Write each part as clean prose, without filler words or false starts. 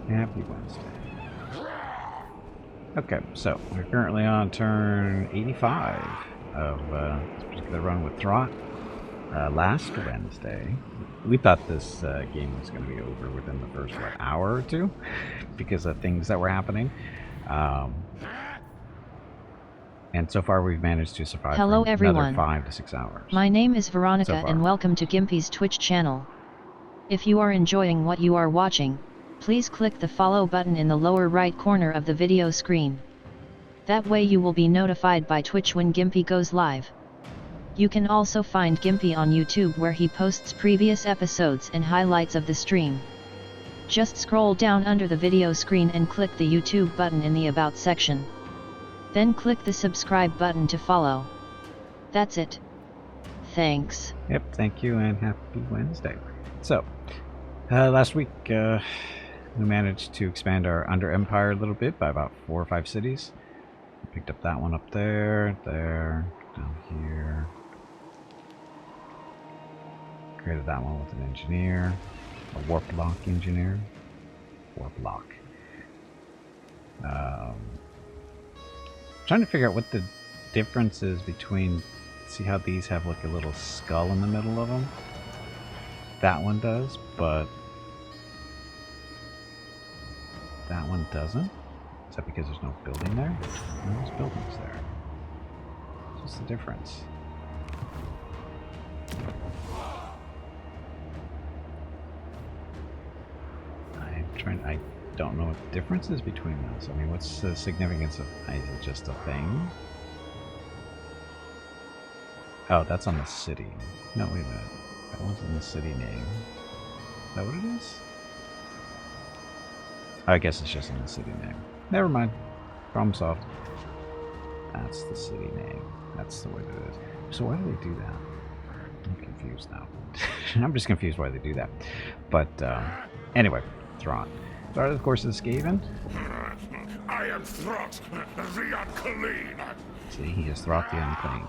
Happy Wednesday. Okay, so we're currently on turn 85 of this particular run with Throt. Last Wednesday, we thought this game was going to be over within the first hour or two because of things that were happening. And so far we've managed to survive Hello for everyone. another 5 to 6 hours. My name is Veronica and welcome to Gimpy's Twitch channel. If you are enjoying what you are watching, please click the follow button in the lower right corner of the video screen. That way you will be notified by Twitch when Gimpy goes live. You can also find Gimpy on YouTube where he posts previous episodes and highlights of the stream. Just scroll down under the video screen and click the YouTube button in the About section. Then click the subscribe button to follow. That's it. Thanks. Yep, thank you and happy Wednesday. So, last week we managed to expand our Under Empire a little bit by about 4 or 5 cities. Picked up that one up there, down here. Created that one with an engineer, a warp lock engineer. Warp lock. Trying to figure out what the difference is between. See how these have like a little skull in the middle of them? That one does, but that one doesn't. Is that because there's no building there? No, there's buildings there. What's the difference? I don't know what the difference is between those. I mean, what's the significance of? Is it just a thing? Oh, that's on the city. No, wait a minute. That one's in the city name. Is that what it is? I guess it's just in the city name. Never mind. Problem solved. That's the city name. That's the way it is. So why do they do that? I'm confused now. I'm just confused why they do that. But anyway, Throt. Throt, of course, is Skaven. I am Throt, the Unclean. See, he is Throt the Unclean.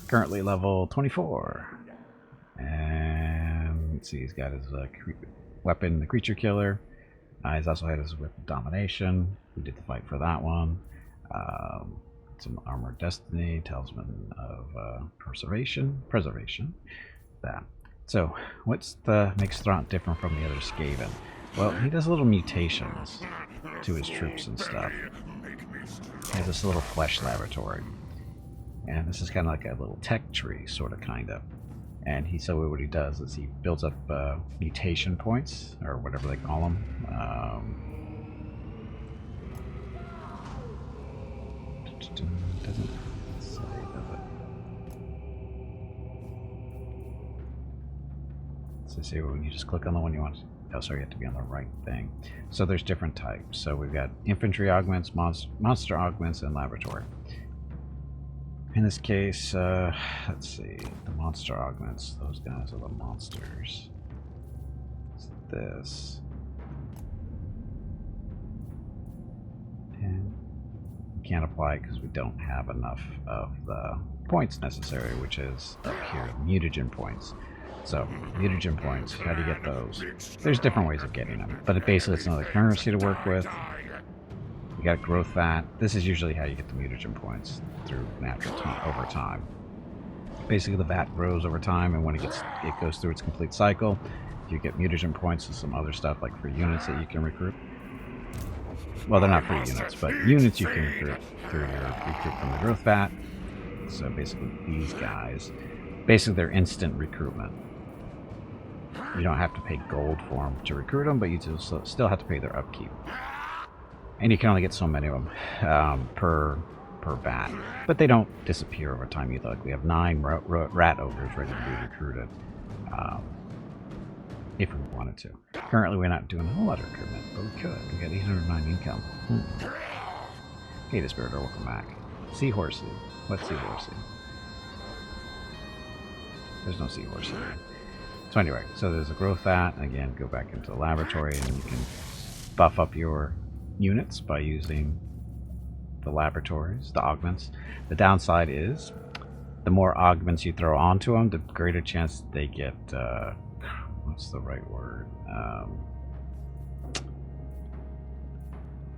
Currently level 24. And let's see, he's got his weapon, the Creature Killer. He's also had his weapon, Domination. We did the fight for that one. Some Armored Destiny, Talisman of Preservation. That. So, what's makes Throt different from the other Skaven? Well, he does little mutations to his troops and stuff. He has this little flesh laboratory. And this is kind of like a little tech tree, sort of, kind of. And so what he does is he builds up mutation points, or whatever they call them. Doesn't say, does it? So say when you just click on the one you want. Oh, sorry, you have to be on the right thing. So there's different types. So we've got infantry augments, monster augments, and laboratory. In this case, let's see, the monster augments, those guys are the monsters. It's this. And we can't apply it because we don't have enough of the points necessary, which is up here, mutagen points. So, mutagen points, how do you get those? There's different ways of getting them, but basically it's another currency to work with. You got growth fat. This is usually how you get the mutagen points, through natural time, over time. Basically the vat grows over time, and when it goes through its complete cycle, you get mutagen points and some other stuff like for units that you can recruit. Well, they're not free units, but units you can recruit through your recruit from the growth vat. So basically these guys, basically they're instant recruitment. You don't have to pay gold for them to recruit them, but you still have to pay their upkeep. And you can only get so many of them per bat. But they don't disappear over time either. Like we have 9 rat ogres ready to be recruited. If we wanted to. Currently we're not doing a whole lot of recruitment, but we could. We got 809 income. Hey, the Spirit, welcome back. Seahorsey. What's Seahorsey? There's no Seahorse here. So anyway, so there's a growth vat. Again, go back into the laboratory and you can buff up your units by using the laboratories, the augments. The downside is the more augments you throw onto them, the greater chance they get, what's the right word?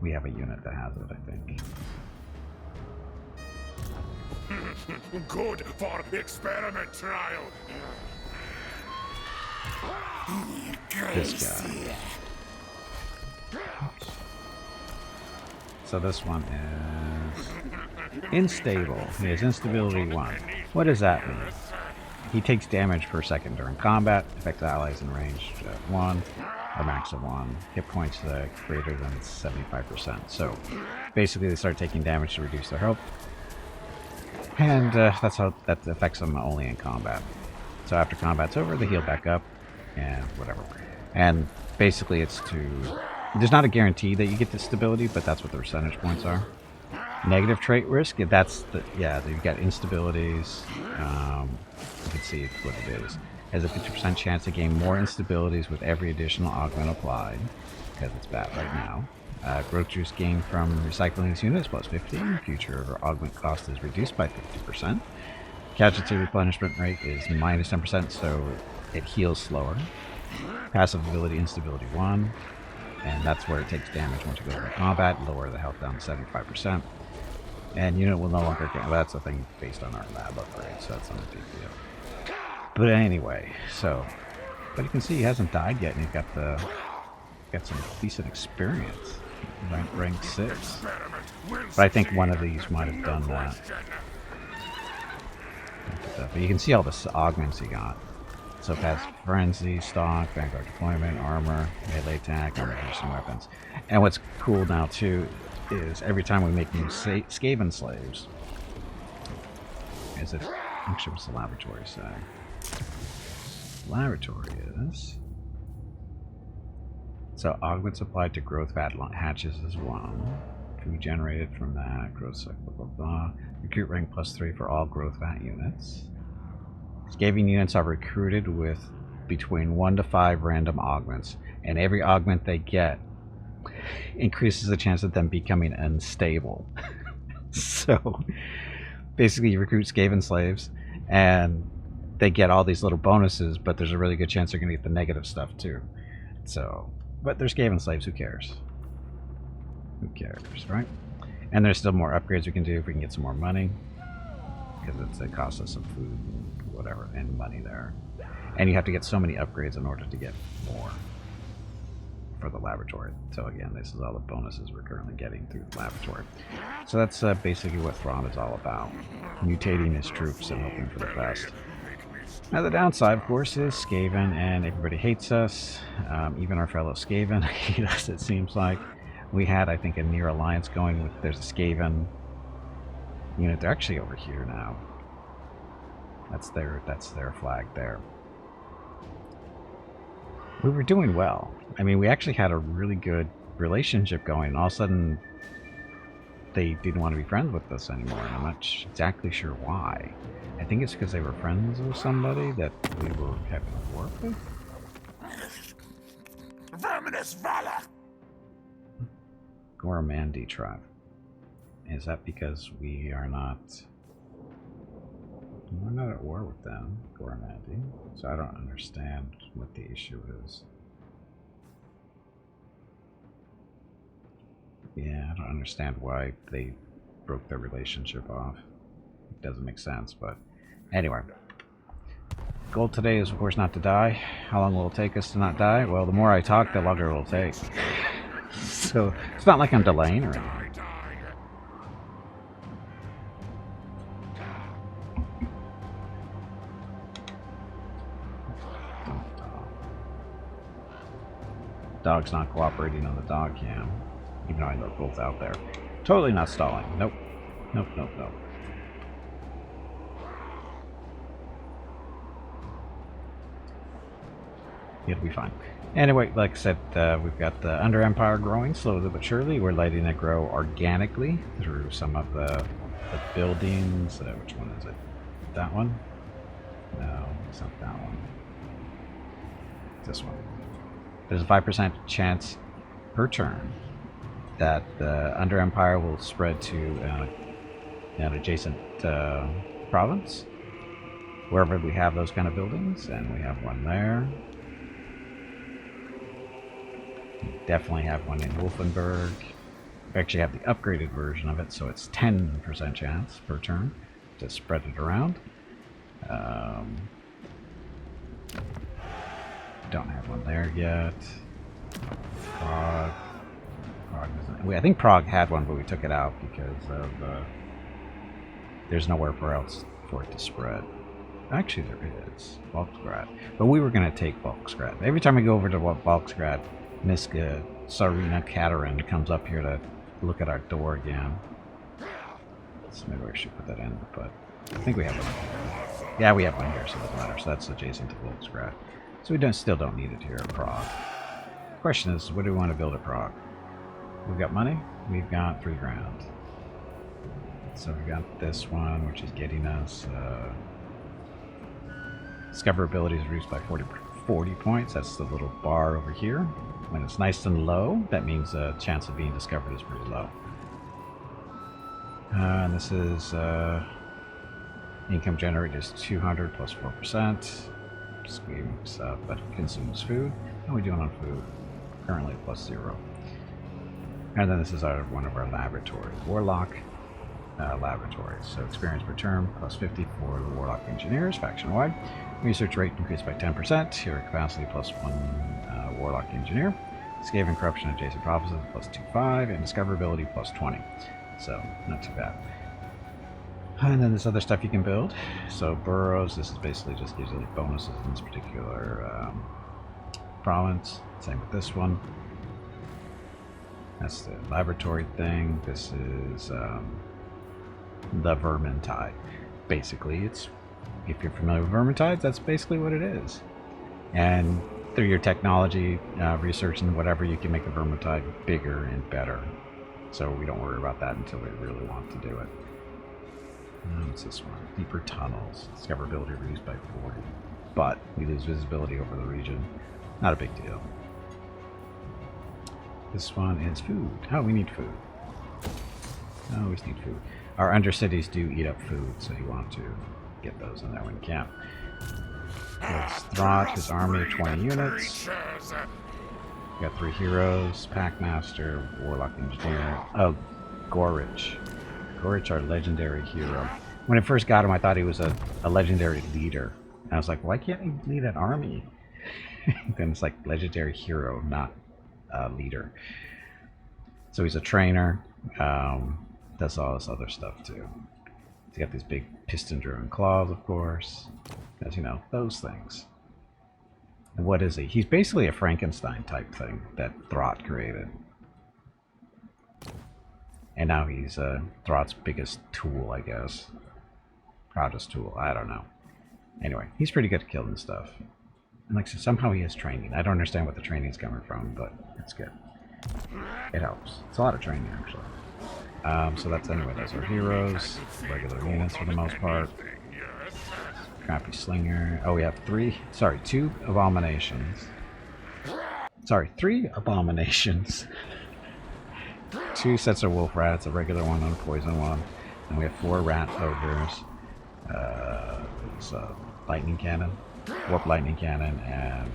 We have a unit that has it, I think. Good for experiment trial. This guy. So this one is unstable. He has instability 1. What does that mean? He takes damage per second during combat, affects allies in range 1, or max of 1. Hit points greater than 75%. So basically they start taking damage to reduce their health. And that's how that affects them only in combat. So after combat's over, they heal back up and whatever. And basically it's to... There's not a guarantee that you get the stability, but that's what the percentage points are. Negative trait risk, that's the... Yeah, you've got instabilities. You can see what it is. Has a 50% chance to gain more instabilities with every additional augment applied, because it's bad right now. Growth juice gained from recycling this unit is plus 15. Future augment cost is reduced by 50%. Casualty replenishment rate is minus 10%, so it heals slower. Passive ability instability 1, and that's where it takes damage once you go into combat. Lower the health down to 75%. And unit will no longer gain. Well, that's a thing based on our lab upgrade, so that's not a big deal. But anyway, so, but you can see he hasn't died yet, and he's got some decent experience. Rank 6. But I think one of these might have done that. But you can see all the augments he got. So it has Frenzy, Stock, Vanguard Deployment, Armor, Melee Attack, Armor Piercing Weapons. And what's cool now too is every time we make new Skaven slaves, actually what's the laboratory say? Laboratory is... So augments applied to growth hatches is 1. Food generated from that. Growth cycle, blah, blah, blah. Recruit rank plus 3 for all growth vat units. Skaven units are recruited with between 1 to 5 random augments, and every augment they get increases the chance of them becoming unstable. So basically you recruit Skaven slaves and they get all these little bonuses, but there's a really good chance they're going to get the negative stuff too. So, but there's Skaven slaves, who cares? Who cares, right? And there's still more upgrades we can do if we can get some more money, because it costs us some food, whatever, and money there. And you have to get so many upgrades in order to get more for the laboratory. So again, this is all the bonuses we're currently getting through the laboratory. So that's basically what Throt is all about. Mutating his troops and hoping for the best. Now the downside, of course, is Skaven, and everybody hates us. Even our fellow Skaven hate us, it seems like. We had, I think, a near alliance going with... There's a Skaven unit. They're actually over here now. That's their flag there. We were doing well. I mean, we actually had a really good relationship going, and all of a sudden they didn't want to be friends with us anymore, and I'm not exactly sure why. I think it's because they were friends with somebody that we were having to work with. Verminous valor! WARHAMMER tribe. Is that because we're not at war with them, WARHAMMER? So I don't understand what the issue is. Yeah, I don't understand why they broke their relationship off. It doesn't make sense, but anyway. Goal today is, of course, not to die. How long will it take us to not die? Well, the more I talk, the longer it will take. So it's not like I'm delaying or anything. Dog's not cooperating on the dog cam, even though I know both out there. Totally not stalling. Nope. Nope, nope, nope. It'll be fine. Anyway, like I said, we've got the Under Empire growing slowly but surely. We're letting it grow organically through some of the buildings. Which one is it? That one? No, it's not that one. This one. There's a 5% chance per turn that the Under Empire will spread to an adjacent province, wherever we have those kind of buildings, and we have one there. We definitely have one in Wolfenburg. We actually have the upgraded version of it, so it's 10% chance per turn to spread it around. Don't have one there yet. Prague. I think Prague had one, but we took it out because of there's nowhere else for it to spread. Actually, there is Volksgrad, but we were going to take Volksgrad. Every time we go over to Volksgrad, Miska Sarina Katerin comes up here to look at our door again. So maybe I should put that in, but I think we have one. Yeah, we have one here, so it doesn't matter. So that's adjacent to Volksgrad. So we still don't need it here at Prague. The question is, what do we want to build at Prague? We've got money. We've got 3 grand. So we got this one, which is getting us discoverability is reduced by 40 points. That's the little bar over here. When it's nice and low, that means the chance of being discovered is pretty low. And this is income generated is 200 plus 4%. Squeeze up, but consumes food. How are we doing on food? Currently plus 0. And then this is one of our laboratories. Warlock laboratories. So experience per term plus 50 for the Warlock engineers, faction-wide. Research rate increased by 10%. Hero capacity plus 1 Warlock engineer. Escape and corruption adjacent provinces plus 2.5. And discoverability plus 20. So not too bad. And then this other stuff you can build. So burrows, this is basically just gives you bonuses in this particular province. Same with this one. That's the laboratory thing. This is the Vermintide. Basically, it's, if you're familiar with Vermintides, that's basically what it is. And through your technology, research and whatever, you can make the Vermintide bigger and better. So we don't worry about that until we really want to do it. What's this one? Deeper tunnels. Discoverability reduced by 40. But we lose visibility over the region. Not a big deal. This one is food. Oh, we need food. Always need food. Our undercities do eat up food, so you want to get those in there when you can. Let's Throt, his army of 20 units. We got 3 heroes. Packmaster, Warlock Engineer. Oh, Gorich. Gorich, our legendary hero. When I first got him, I thought he was a legendary leader. And I was like, why can't he lead an army? Then it's like legendary hero, not leader. So he's a trainer. Does all this other stuff too. He's got these big piston-driven claws, of course. As you know, those things. And what is he? He's basically a Frankenstein type thing that Throt created. And now he's Throt's biggest tool, I guess. Proudest tool, I don't know. Anyway, he's pretty good at killing stuff. And like I said, somehow he has training. I don't understand what the training's coming from, but it's good. It helps. It's a lot of training, actually. So that's anyway, those are heroes. Regular units for the most part. Crappy slinger. Oh, we have 2 abominations. Sorry, 3 abominations. 2 sets of wolf rats, a regular one and a poison one. And we have 4 rat ogres. It's a lightning cannon, warp lightning cannon, and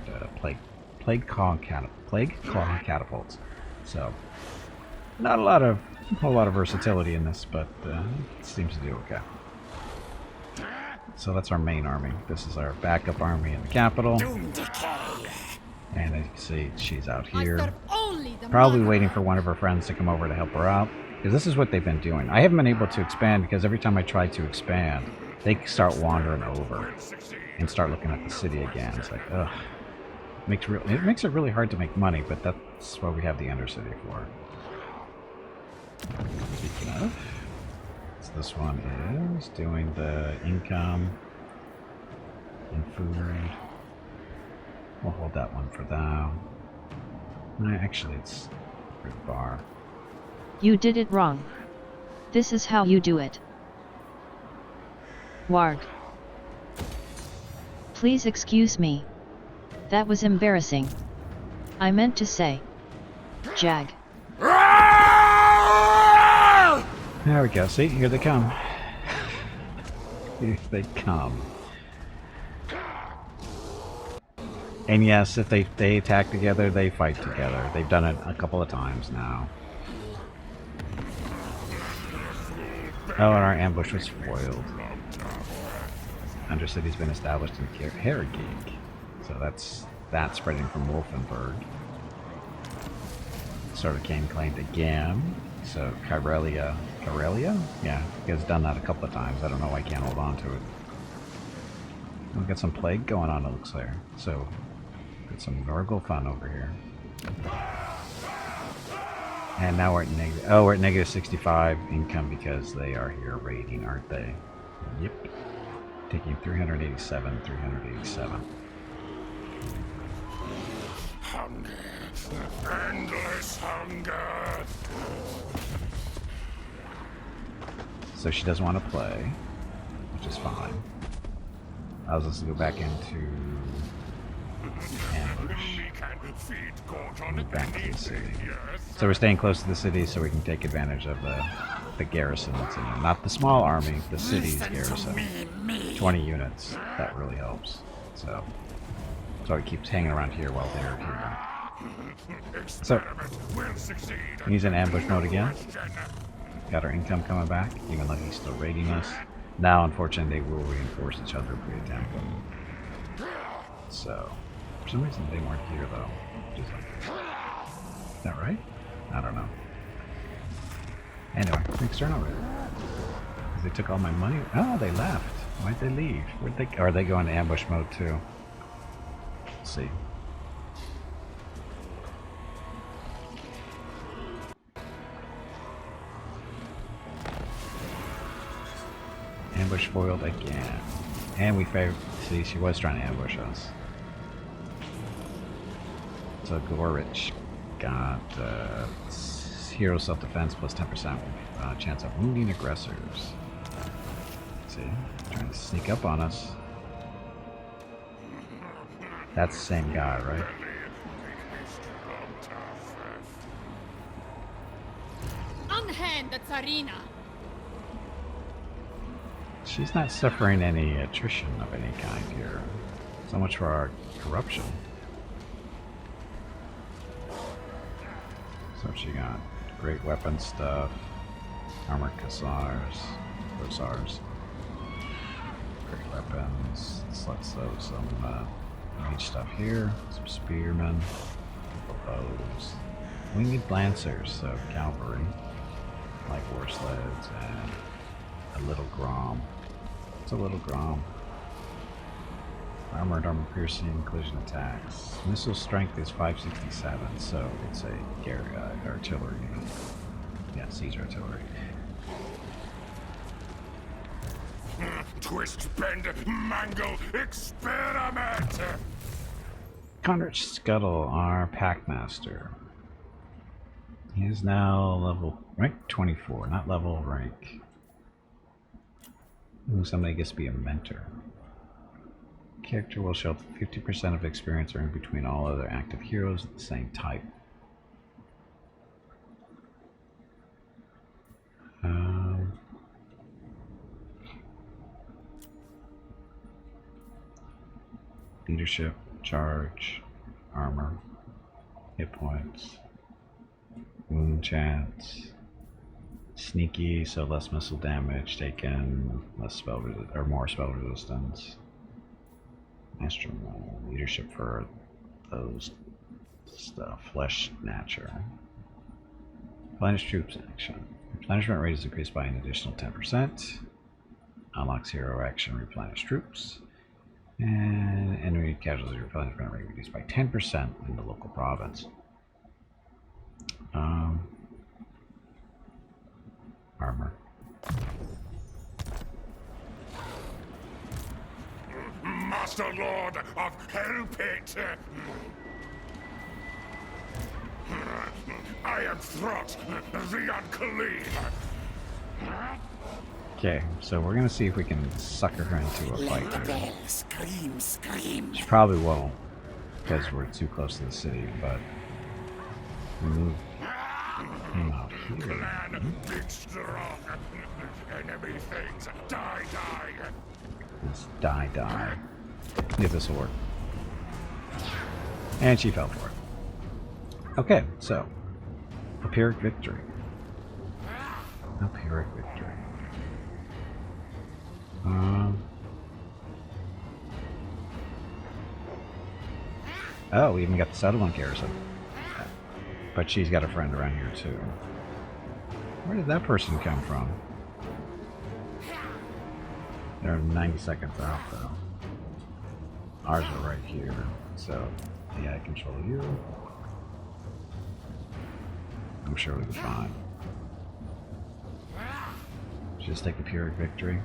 plague claw catapults. So not a whole lot of versatility in this, but it seems to do okay. So that's our main army. This is our backup army in the capital. And as you can see, she's out here. Probably waiting for one of her friends to come over to help her out. Because this is what they've been doing. I haven't been able to expand because every time I try to expand, they start wandering over and start looking at the city again. It's like, ugh. It makes it really hard to make money, but that's what we have the Undercity for. Speaking of, so this one is doing the income and food. We'll hold that one for now. Actually, it's pretty far. You did it wrong. This is how you do it. Warg. Please excuse me. That was embarrassing. I meant to say Jag. There we go. See, here they come. Here they come. And yes, if they attack together, they fight together. They've done it a couple of times now. Oh, and our ambush was foiled. Undercity's been established in Harrogate. So that's that spreading from Wolfenburg. Sort of Kane claimed again. So Kyrelia? Yeah, he has done that a couple of times. I don't know why I can't hold on to it. We've got some plague going on, it looks like. So, got some Norgal fun over here. And now we're at negative. Oh, we're at negative 65 income because they are here raiding, aren't they? Yep. Taking 387, 387. Hunger. Endless hunger. So she doesn't want to play, which is fine. I was supposed to go back into ambush. Move back to the city. So we're staying close to the city so we can take advantage of the garrison that's in there. Not the small army, the city's garrison. 20 units. That really helps. So it keeps hanging around here while they're here. So, use an ambush mode again. Got our income coming back, even though he's still raiding us. Now, unfortunately, they will reinforce each other if we attempt them. So, for some reason, they weren't here, though. Is that right? I don't know. Anyway, next turn over. Because they took all my money. Oh, they left. Why'd they leave? Where'd they? Or are they going to ambush mode, too? Let's see. Ambush foiled again. And we favored. See, she was trying to ambush us. So Gorich got hero self-defense plus 10% chance of wounding aggressors. See? Trying to sneak up on us. That's the same guy, right? Unhand the Tsarina! She's not suffering any attrition of any kind here. So much for our corruption. So what she got? Great weapon stuff. Armored Hussars. Great weapons. Let's throw some mage stuff here. Some spearmen. Bows. Winged lancers, so cavalry. Like war sleds and a little Grom. It's a little Grom. Armored, armor piercing, collision attacks. Missile strength is 567, so it's a artillery. Yeah, siege artillery. Twist, bend, mangle, experiment! Conrich Scuttle, our Packmaster. He is now rank 24, not level, rank. Somebody gets to be a mentor. Character will show 50% of experience earned between all other active heroes of the same type. Leadership, charge, armor, hit points, wound chance, sneaky, so less missile damage taken, less spell or more spell resistance. Astral leadership for those stuff. Flesh Snatcher. Replenish troops action. Replenishment rate is increased by an additional 10%. Unlocks hero action replenish troops. And enemy casualty replenishment rate reduced by 10% in the local province. Armor. Master Lord of Hellpit! I am Throt, the Unclean! Okay, so we're gonna see if we can sucker her into a fight here. Scream! She probably won't, because we're too close to the city, but move him out here. Clan, big strong. Enemy things, die! Let's die. See if this will work. And she fell for it. Okay, so Pyrrhic victory. Pyrrhic victory. Oh, we even got the settlement garrison. But she's got a friend around here too. Where did that person come from? They're 90 seconds out though. Ours are right here. So, yeah, I control you. I'm sure we'll be fine. Just take the Pyrrhic victory.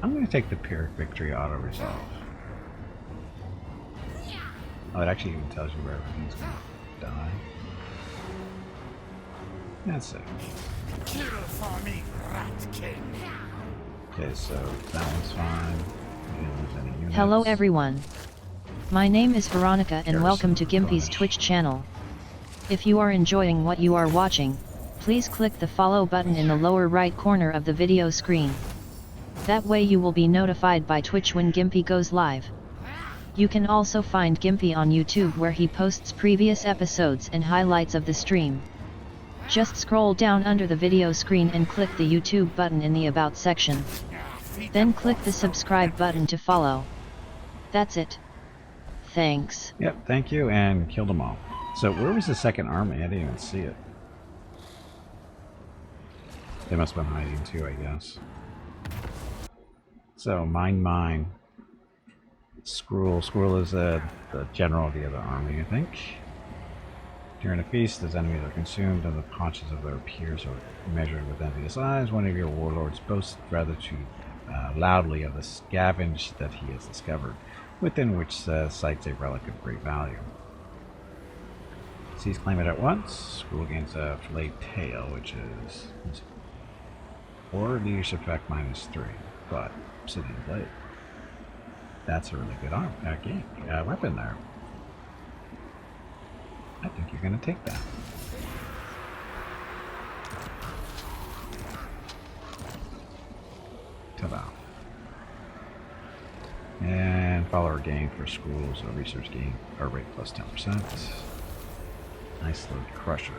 I'm going to take the Pyrrhic victory auto-resolve. Oh, it actually even tells you where everything's going to die. That's it. Kill for me, Rat King. Okay, so that one's fine. We didn't lose any units. Hello everyone. My name is Veronica and welcome to Gimpy's Twitch channel. If you are enjoying what you are watching, please click the follow button in the lower right corner of the video screen. That way you will be notified by Twitch when Gimpy goes live. You can also find Gimpy on YouTube where he posts previous episodes and highlights of the stream. Just scroll down under the video screen and click the YouTube button in the About section. Then click the subscribe button to follow. That's it. Thanks. Yep, thank you, and killed them all. So where was the second army? I didn't even see it. They must have been hiding too, I guess. So, mine. Skrull. Skrull is the general of the other army, I think. During a feast, as enemies are consumed and the paunches of their peers are measured with envious eyes, one of your warlords boasts rather too loudly of the scavenge that he has discovered, within which cites a relic of great value. Seize claim it at once. Skrull gains a flayed tail, which is or leadership effect -3, but obsidian blade. That's a really good weapon there. I think you're going to take that. Ta-da. And follower gain for schools, or research gain, or rate plus 10%. Nice little crusher.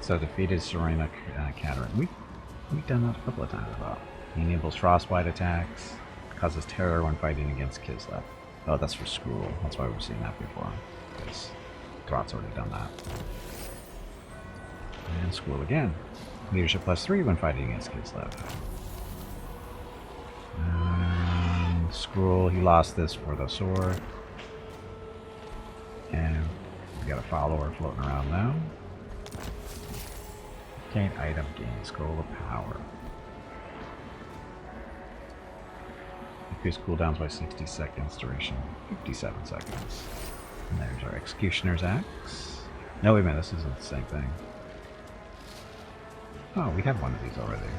So defeated Serena Cataract. We've done that a couple of times about. He enables frostbite attacks, causes terror when fighting against Kislev. Oh, that's for Skrull. That's why we've seen that before. Because Throt's already done that. And Skrull again. Leadership +3 when fighting against Kislev. Skrull, he lost this for the sword. And we got a follower floating around now. Gain item, gain Scroll of Power. Increase cooldowns by 60 seconds, duration 57 seconds. And there's our Executioner's Axe. No, wait a minute, this isn't the same thing. Oh, we have one of these already.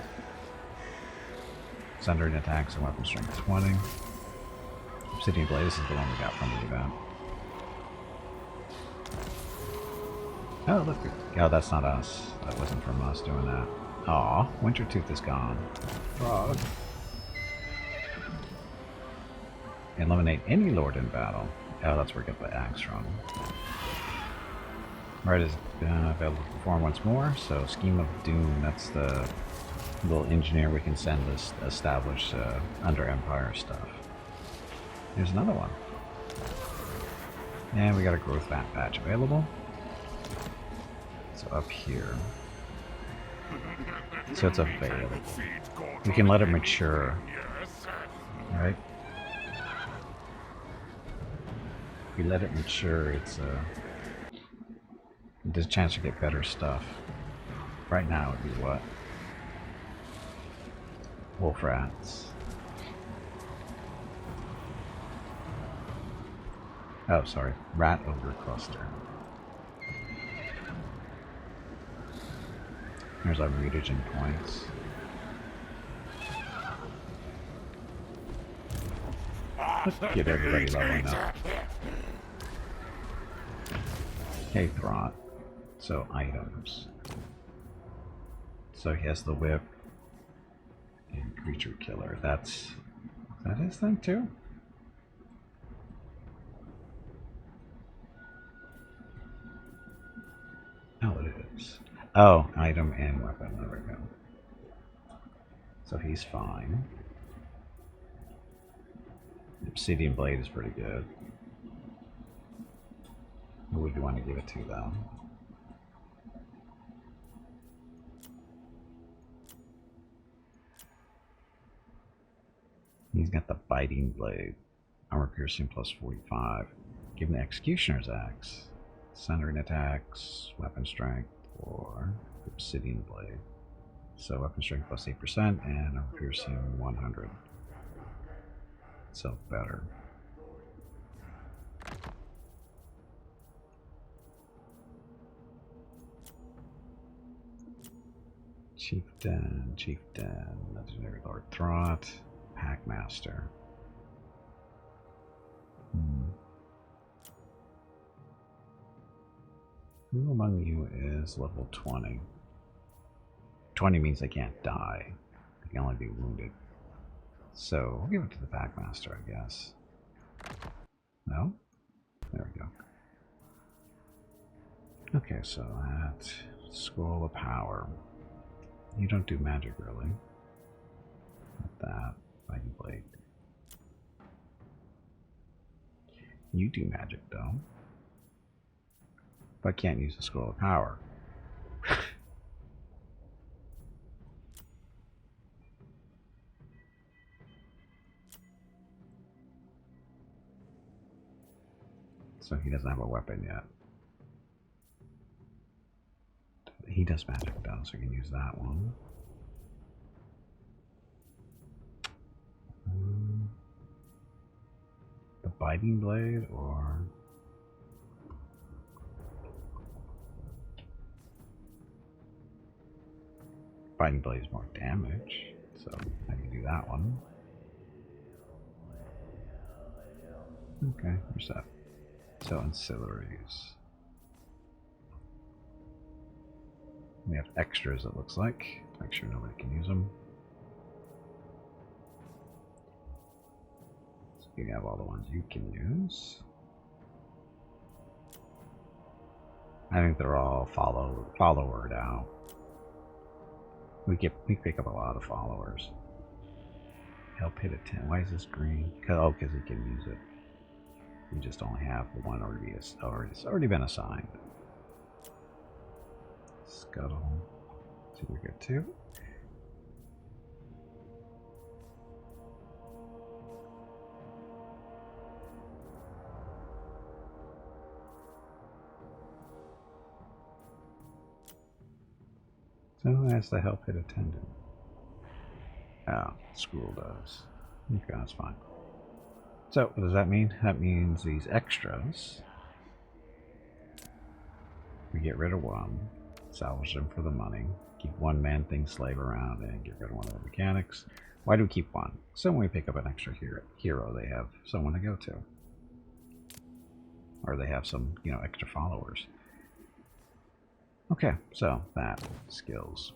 Sundering attacks and weapon strength 20. Obsidian Blade, this is the one we got from the event. Oh, look. Oh, that's not us. That wasn't from us doing that. Aw, Wintertooth is gone. Frog. Eliminate any lord in battle. Oh, that's where we get the axe from. Right is available to perform once more. So, Scheme of Doom, that's the little engineer we can send this establish under Empire stuff. Here's another one. And we got a growth map patch available. So up here. So it's available. We can let it mature. Right? If we let it mature, there's a chance to get better stuff. Right now it would be what? Wolf rats. Oh, sorry. Rat ogre cluster. Here's our mutagen points. Let's get everybody leveling up. Hey, Throt. So, items. So he has the whip and creature killer. Is that his thing too? Oh, it is. Oh, item and weapon. There we go. So he's fine. Obsidian Blade is pretty good. Who would you want to give it to, though? He's got the Biting Blade. Armor piercing plus 45. Give him the Executioner's Axe. Centering attacks, weapon strength, or Obsidian Blade. So weapon strength plus 8% and armor piercing 100. So better. Chieftain, Legendary Lord Throt, Packmaster. Who among you is level 20? 20 means they can't die. They can only be wounded. So we'll give it to the Packmaster, I guess. No? There we go. Okay, so that Scroll of Power. You don't do magic, really. Not that. Fighting Blade. You do magic, though. But can't use the Scroll of Power. So he doesn't have a weapon yet. He does magic, though, so you can use that one. The Biting Blade, or... Biting Blade is more damage, so I can do that one. Okay, you're set. So ancillaries. We have extras, it looks like. Make sure nobody can use them. So you have all the ones you can use. I think they're all follower now. We pick up a lot of followers. Help hit a 10. Why is this green? Because he can use it. We just only have the one it's already been assigned. Scuttle. So we're good too. So who has the help hit attendant? Oh, school does. Okay, that's fine. So, what does that mean? That means these extras, we get rid of one, salvage them for the money, keep one man thing slave around, and get rid of one of the mechanics. Why do we keep one? So when we pick up an extra hero, they have someone to go to. Or they have some, extra followers. Okay, so that, skills.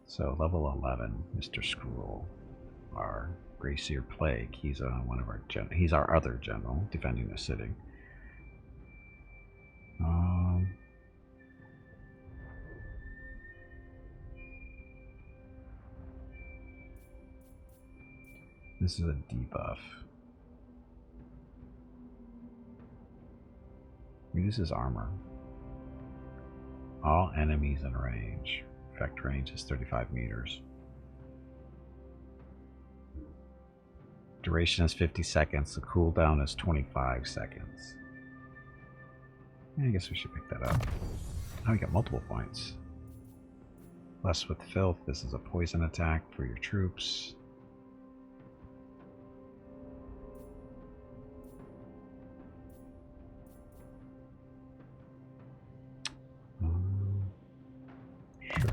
So level 11, Mr. Skrull, our Gracier Plague. He's he's our other general defending the city. This is a debuff. Reduces armor. All enemies in range. Effect range is 35 meters. Duration is 50 seconds. The cooldown is 25 seconds. I guess we should pick that up. Oh, we got multiple points. Less with filth. This is a poison attack for your troops. Sure.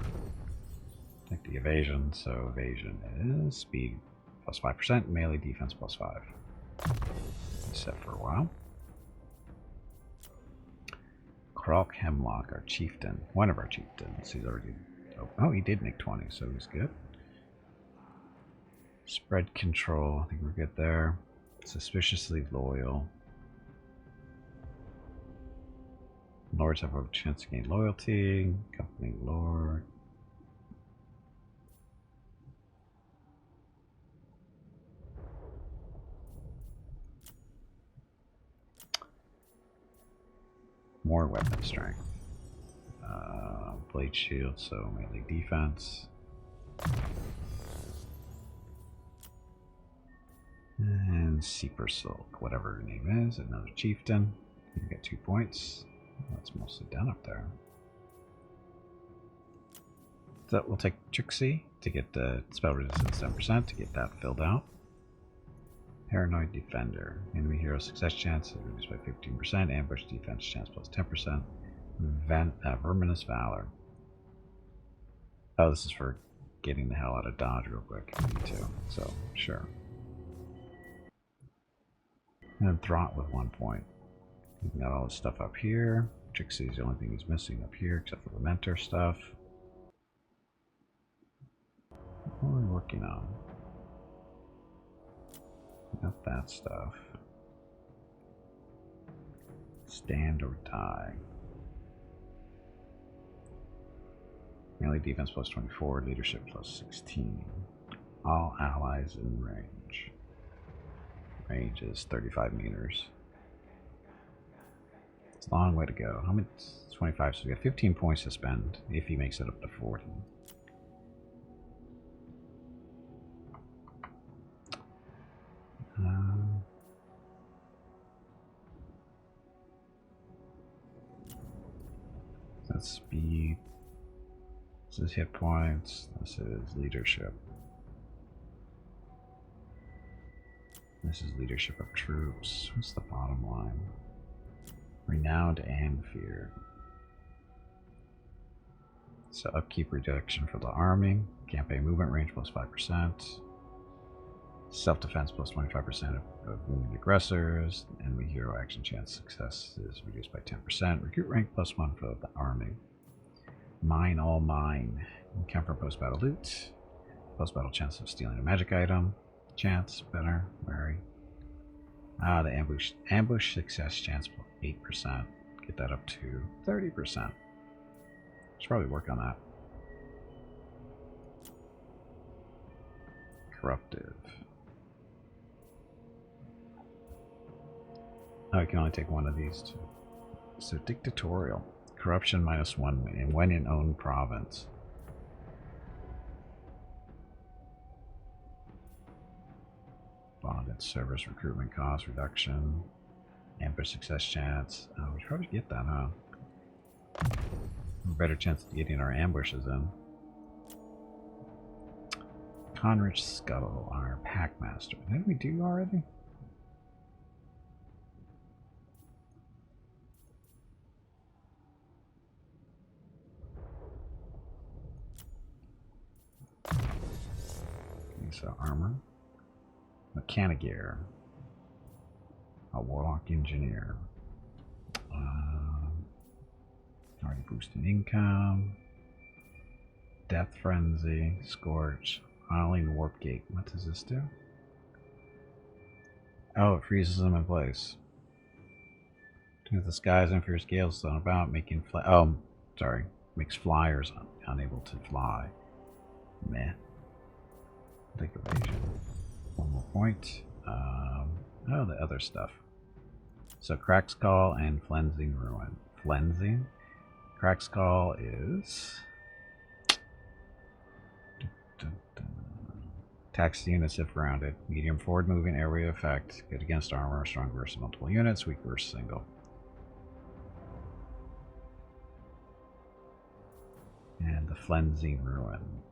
Take the evasion. So evasion is speed plus 5%, melee defense plus 5. Set for a while. Kralk Hemlock, our chieftain. One of our chieftains. He's already... Oh, he did make 20, so he's good. Spread control. I think we're good there. Suspiciously loyal. Lords have a chance to gain loyalty. Accompanying lord. more weapon strength. Blade shield, so melee defense. And Seeper Silk, whatever her name is, another chieftain. You get 2 points. That's mostly done up there. So we'll take Trixie to get the spell resistance 10% to get that filled out. Paranoid Defender. Enemy hero success chance reduced by 15%. Ambush defense chance plus 10%. Verminous Valor. Oh, this is for getting the hell out of dodge real quick if you need to. So, sure. And Throt with 1 point. We've got all this stuff up here. Trixie's the only thing he's missing up here, except for the mentor stuff. What are we working on? Got that stuff. Stand or die. Melee defense plus 24, leadership plus 16. All allies in range. Range is 35 meters. It's a long way to go. How many? 25, so we got 15 points to spend if he makes it up to 40. That's speed. This is hit points. This is leadership. This is leadership of troops. What's the bottom line? Renowned and feared. So upkeep reduction for the army. Campaign movement range plus 5%. Self-defense plus 25% of wounded aggressors. Enemy hero action chance success is reduced by 10%. Recruit rank plus 1 for the army. Mine all mine. Encounter post-battle loot. Post-battle chance of stealing a magic item. Chance, better, very. The ambush success chance plus 8%. Get that up to 30%. Should probably work on that. Corruptive. Oh, I can only take one of these two. So dictatorial. Corruption -1 and when in own province. Bonded service recruitment cost reduction. Ambush success chance. Oh, we should probably get that, huh? A better chance of getting our ambushes in. Conrich Scuttle, our Packmaster. Didn't we do already? Okay, so armor. Mechanigear. A Warlock Engineer. Already boosting income. Death Frenzy. Scorch. Isling Warp Gate. What does this do? Oh, it freezes them in place. If the skies and fierce gales thrown about, making makes flyers unable to fly. Meh. Take evasion. 1 more point. The other stuff. So Crack's Call and Flensing Ruin. Flensing? Crack's Call is... Attacks the units if rounded. Medium forward moving area effect. Good against armor. Strong versus multiple units. Weak versus single. And the Flensing Ruin.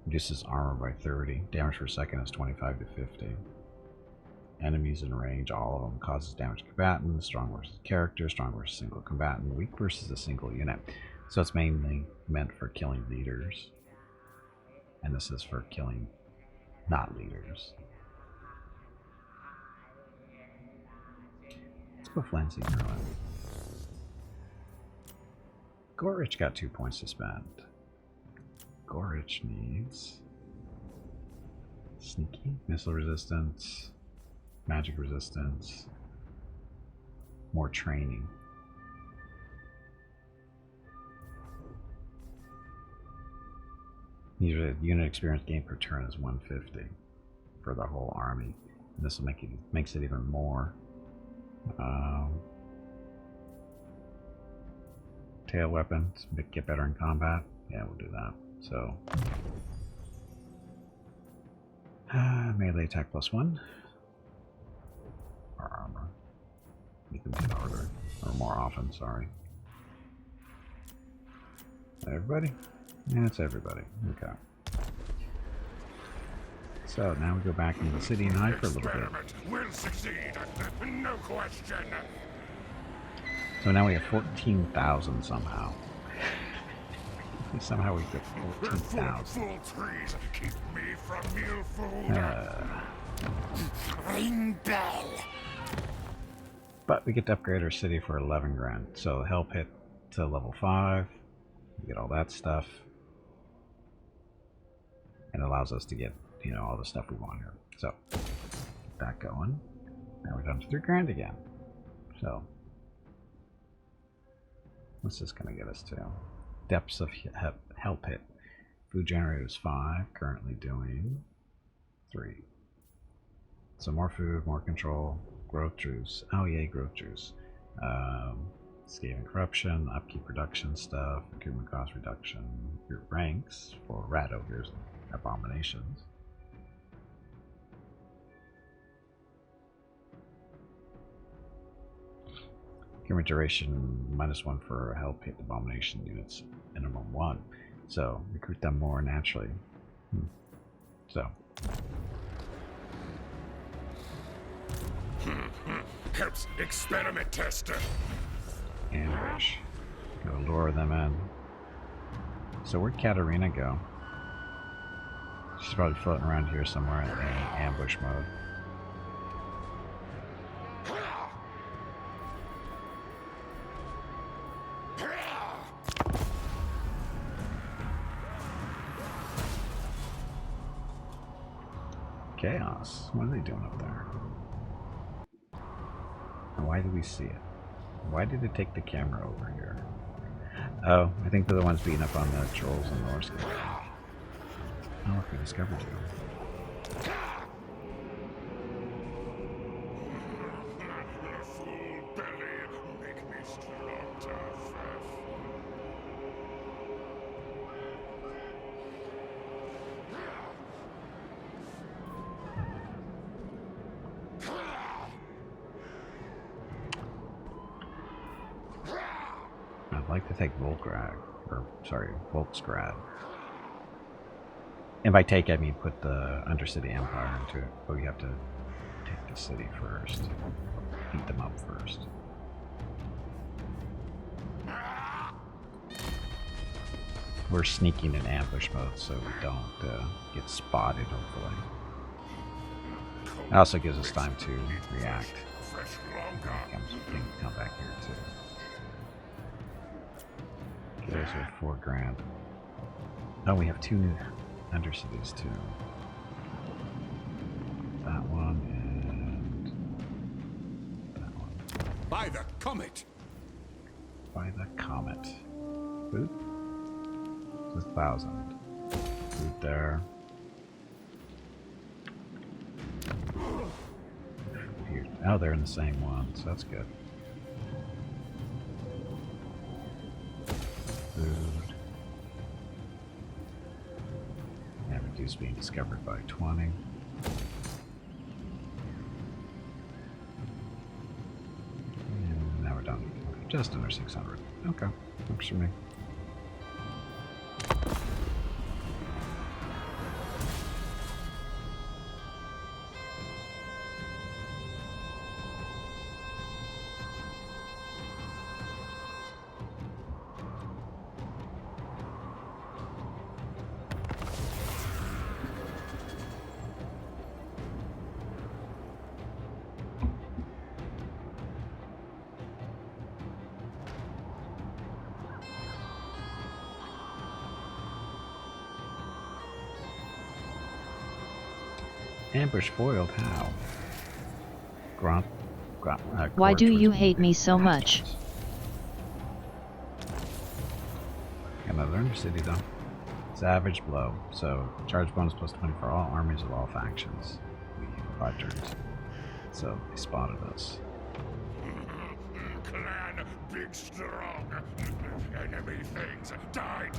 Reduces armor by 30. Damage per second is 25 to 50. Enemies in range, all of them. Causes damage to combatants. Strong versus character. Strong versus single combatant. Weak versus a single unit. So it's mainly meant for killing leaders. And this is for killing not leaders. Let's go Flensing Ruin. Gorich got 2 points to spend. Gorich needs sneaky, missile resistance, magic resistance, more training. Usually unit experience gain per turn is 150 for the whole army. And this will makes it even more. Tail weapons, get better in combat. Yeah, we'll do that. So, melee attack +1. Or armor. You can hit harder. Or more often, sorry. Everybody? Yeah, it's everybody. Okay. So now we go back into the city and hide for a little bit. Will succeed. No question. So now we have 14,000 somehow. Somehow we get 14,000. Full trees keep me from meal food. Ring bell. But we get to upgrade our city for 11 grand. So help hit to level 5. We get all that stuff. And it allows us to get, you know, all the stuff we want here. So, that going. Now we're down to 3 grand again. So, what's this going to get us to? Depths of help hit. Food generators 5, currently doing 3. So more food, more control, growth juice. Oh yay, growth juice. Scaling corruption, upkeep reduction stuff, recruitment cost reduction. Your ranks for Rado, here's abominations. Human duration -1 for help hit abomination units, minimum 1. So recruit them more naturally. So Helps experiment tester. ambush. Gotta lure them in. So where'd Katarina go? She's probably floating around here somewhere in ambush mode. Chaos. What are they doing up there? And why do we see it? Why did it take the camera over here? Oh, I think they're the ones beating up on the trolls and the Norse. Oh, look, we discovered you. Full belly, make me slaughter. I'd like to take Volgrad, or sorry, Volksgrad. And by take, I mean put the Undercity Empire into it. But we have to take the city first. Beat them up first. We're sneaking in ambush mode so we don't get spotted, hopefully. It also gives us time to react. Can come back here too. Okay, those are 4 grand. Oh, we have 2 Undercities too. That one and that one. By the comet. By the comet. Food? It's 1,000. Food there. Here. Oh, they're in the same one, so that's good. Food. And reduce being discovered by 20. And now we're done. Just under 600. Okay, works for me. Ambush foiled? How? Why do you hate me so much? Another Undercity though. Savage blow. So charge bonus +20 for all armies of all factions. We 5 turns. So they spotted us. clan, big strong. Enemy things, die.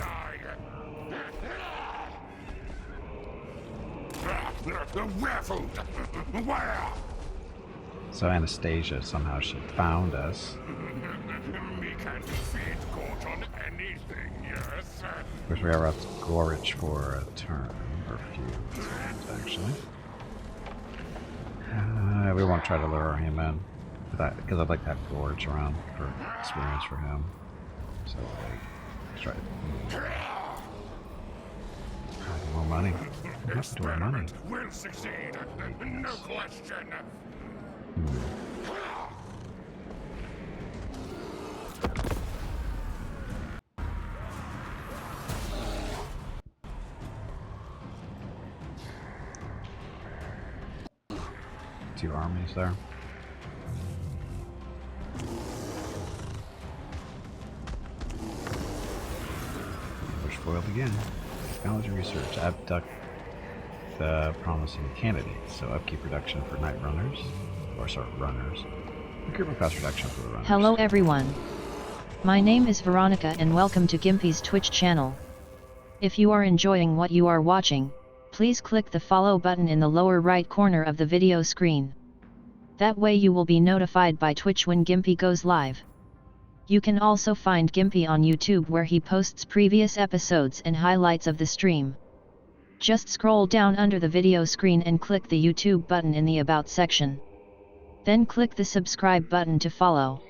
Werewolf! Where? So Anastasia, somehow she found us. Me can't feed caught on anything, yes? Of course, we are up to Gorge for a turn, or a few turns, actually. We won't try to lure him in, because I'd like to have Gorge around for experience for him. So, let's try to... More money. What to our money? Will succeed, no question. Two armies there. We're spoiled again. Technology research. Abduct the promising candidates. So upkeep reduction for night runners. Or sorry, runners. Recruitment cost reduction for the runners. Hello everyone. My name is Veronica and welcome to Gimpy's Twitch channel. If you are enjoying what you are watching, please click the follow button in the lower right corner of the video screen. That way you will be notified by Twitch when Gimpy goes live. You can also find Gimpy on YouTube where he posts previous episodes and highlights of the stream. Just scroll down under the video screen and click the YouTube button in the About section. Then click the subscribe button to follow.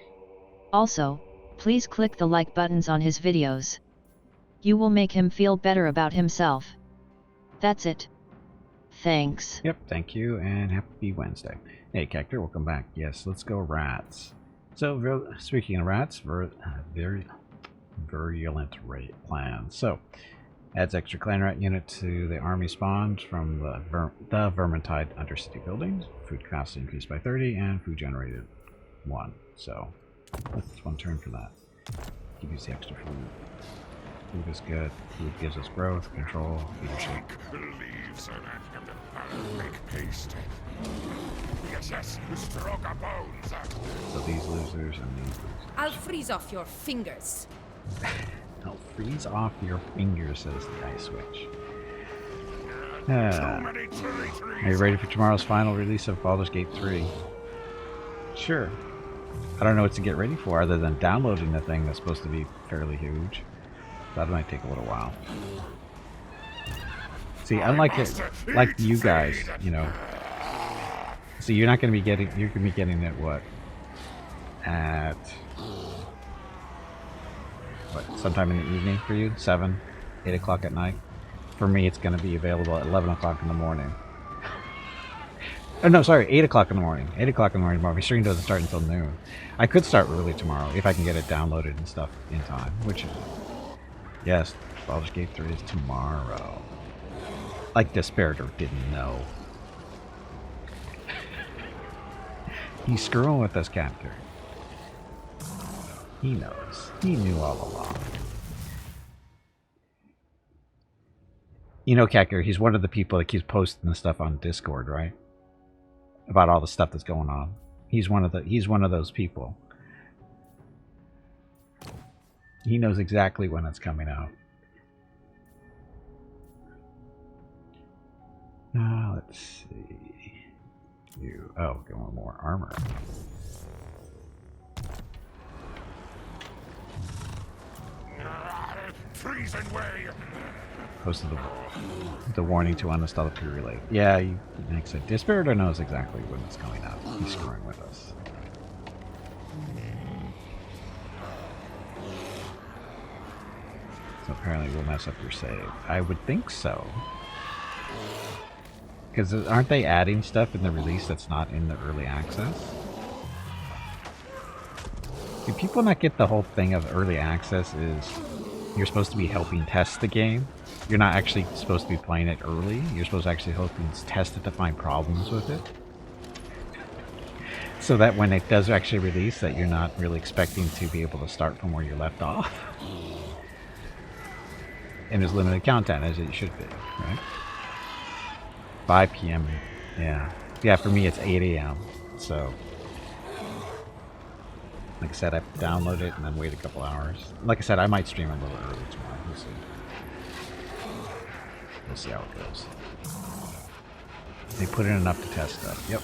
Also, please click the like buttons on his videos. You will make him feel better about himself. That's it. Thanks. Yep, thank you, and happy Wednesday. Hey, Cactor, welcome back. Yes, let's go rats. So, speaking of rats, very virulent plan. So, adds extra clan rat unit to the army spawned from the Vermintide Undercity buildings. Food capacity increased by 30, and food generated 1. So, that's 1 turn for that. Give us the extra food. Food is good. Food gives us growth, control, leadership. Leaves make paste. Yes, stronger bones. So these losers and these losers. I'll freeze off your fingers. I'll freeze off your fingers, says the ice witch. Are you ready for tomorrow's final release of Baldur's Gate 3? Sure. I don't know what to get ready for other than downloading the thing that's supposed to be fairly huge. That might take a little while. See, unlike like you guys, you know. So you're not going to be getting. You're going to be getting it what? At what? Sometime in the evening for you? 7, 8 o'clock at night. For me, it's going to be available at 11 o'clock in the morning. Oh no, sorry, 8 o'clock in the morning. 8 o'clock in the morning tomorrow. My stream doesn't start until noon. I could start early tomorrow if I can get it downloaded and stuff in time. Which, yes, Baldur's Gate 3 is tomorrow. Like Desperator didn't know. He's screwing with us, Captor. He knows. He knew all along. You know, Captor, he's one of the people that keeps posting the stuff on Discord, right? About all the stuff that's going on. He's one of those people. He knows exactly when it's coming out. Now let's see. Get one more armor. Freezing way. Posted the warning to uninstall the pre-relay. Yeah, you makes it. Desperator knows exactly when it's coming out. He's screwing with us. So apparently we'll mess up your save. I would think so. Because aren't they adding stuff in the release that's not in the early access? Do people not get the whole thing of early access is you're supposed to be helping test the game? You're not actually supposed to be playing it early. You're supposed to actually help test it to find problems with it. So that when it does actually release, that you're not really expecting to be able to start from where you left off. And there's limited content, as it should be, right? 5 p.m. Yeah. Yeah, for me it's 8 a.m. So Like I said, I download it and then wait a couple hours. Like I said, I might stream a little early tomorrow. We'll see. We'll see how it goes. They put in enough to test stuff. Yep.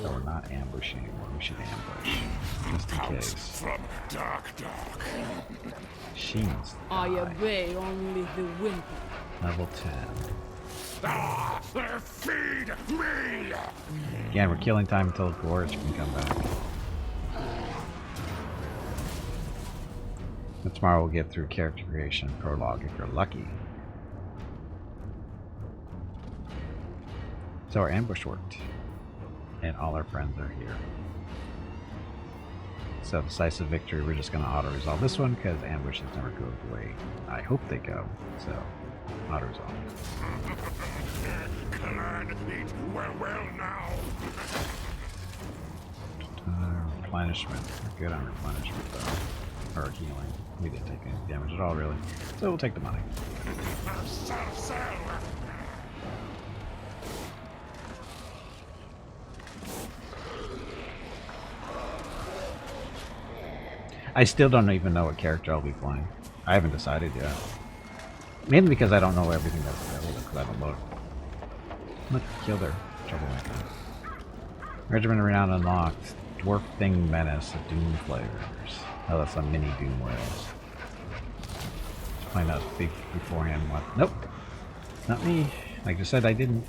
So we're not ambushing anymore. We should ambush. Just in case. From dark. She needs to I die. obey only the wind. Level 10. Ah, feed me! Again, we're killing time until Gorge can come back. And tomorrow we'll get through character creation prologue if you're lucky. So our ambush worked. And all our friends are here. So decisive victory, we're just going to auto-resolve this one because ambushes never go the way I hope they go. So, auto-resolve. Clan eat well now. Replenishment. We're good on replenishment though. Or healing. We didn't take any damage at all really. So we'll take the money. Sell. I still don't even know what character I'll be playing. I haven't decided yet. Mainly because I don't know everything that's available because I haven't looked. Look, kill their troublemaker. Regiment of Renown unlocked. Dwarf Thing Menace of Doom Flayers. Oh, that's a mini Doom Whales. Let's find out beforehand what. Nope. Not me. Like I said, I didn't.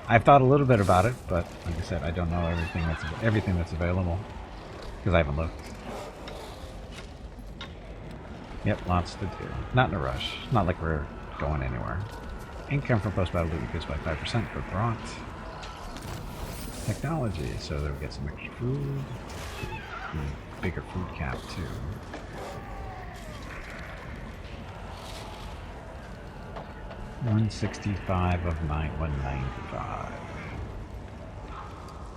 I've thought a little bit about it, but like I said, I don't know everything that's available. Because I haven't looked. Yep, lots to do. Not in a rush. Not like we're going anywhere. Income from post-battle loot increased by 5% for Throt. Technology, so that we get some extra food. And bigger food cap, too. $165 of 195.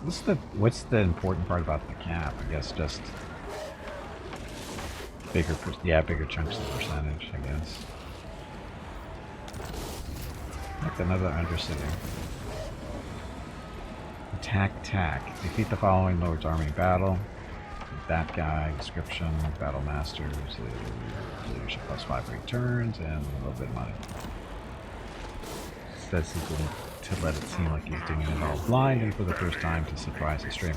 What's the important part about the cap? I guess just bigger chunks of percentage, I guess. Like another undercity. Attack. Defeat the following Lord's Army in battle. That guy, description, battle masters, leadership plus 5 for 8 turns, and a little bit of money. Says he's going to let it seem like he's doing it all blind and for the first time to surprise the stream.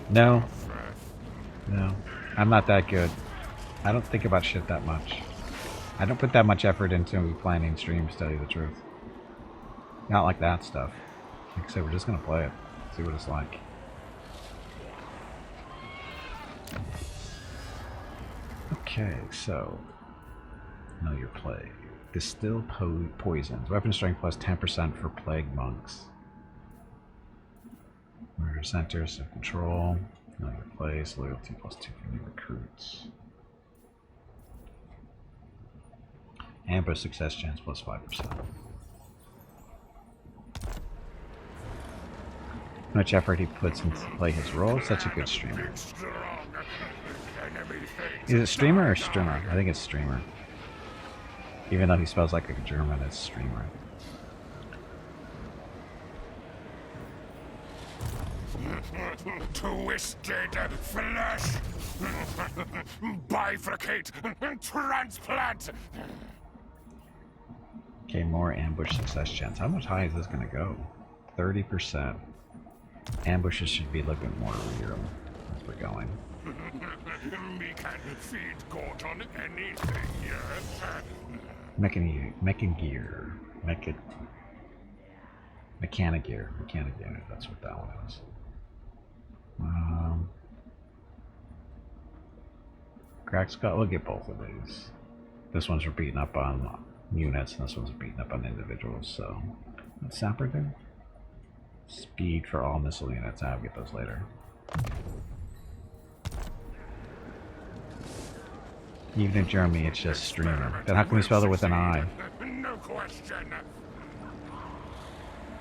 No, I'm not that good. I don't think about shit that much. I don't put that much effort into planning streams, to tell you the truth. Not like that stuff. Like I said, we're just gonna play it, see what it's like. Okay, so know your plague. Distill poisons. Weapon strength plus 10% for plague monks. Murder centers of control. Know your place. Loyalty plus 2 for new recruits. Ambush success chance plus 5%. How much effort he puts into play his role. Such a good streamer. Is it streamer or streamer? I think it's streamer. Even though he spells like a German, it's streamer. Twisted flesh! Bifurcate and transplant! Okay, more ambush success chance. How much high is this going to go? 30%. Ambushes should be a little bit more real as we're going. Me can feed goat on anything, yes? Mechanigear, that's what that one is. Crack Skull, we'll get both of these. This one's for beating up on units, and this one's beating up on individuals, so. What's Sapper do? Speed for all missile units, I'll get those later. Even in Germany, it's just streamer. Then how can we spell it with an I? No question.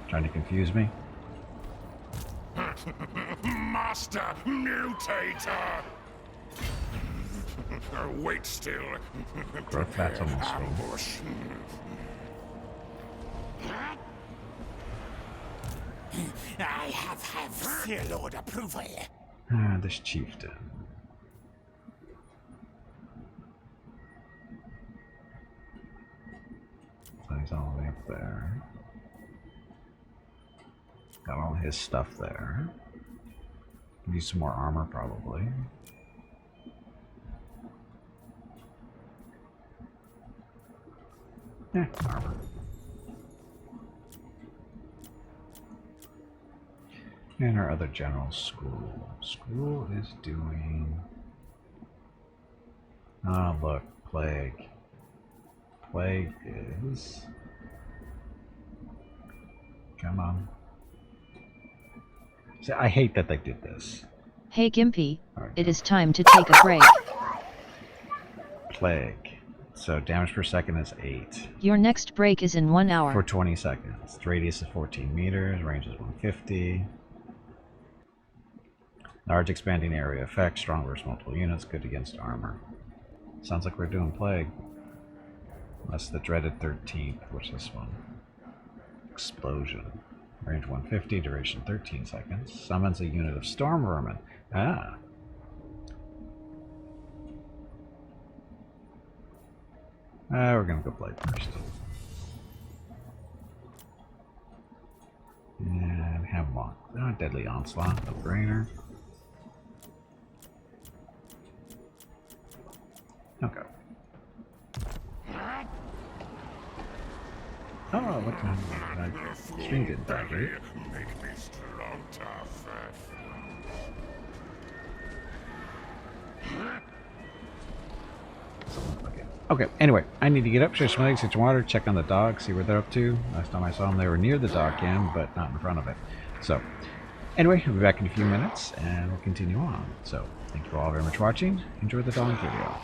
Trying to confuse me? Master Mutator! Wait still. Growth fat's Prepare almost full. ambush. I have Sir Lord approval. Ah, this chieftain. So he's all the way up there. Got all his stuff there. Need some more armor, probably. Armor. And our other general school. School is doing... Ah, look. Plague. Plague is... Come on. See, I hate that they did this. Hey Gimpy, Right. it is time to take a break. Plague. So damage per second is 8. Your next break is in 1 hour. For 20 seconds. The radius is 14 meters. Range is 150. Large expanding area effect. Strong versus multiple units. Good against armor. Sounds like we're doing Plague. That's the dreaded 13th. What's this one? Explosion. Range 150. Duration 13 seconds. Summons a unit of storm vermin. Ah. We're gonna go Plague first. And Hemlock. Deadly Onslaught. No brainer. Okay. Oh, look at that. String didn't die, right? Make me strong, tough. Okay, anyway, I need to get up, share some eggs, get some water, check on the dogs, see what they're up to. Last time I saw them, they were near the dog cam, but not in front of it. So, anyway, I'll be back in a few minutes, and we'll continue on. So, thank you all very much for watching. Enjoy the dog video.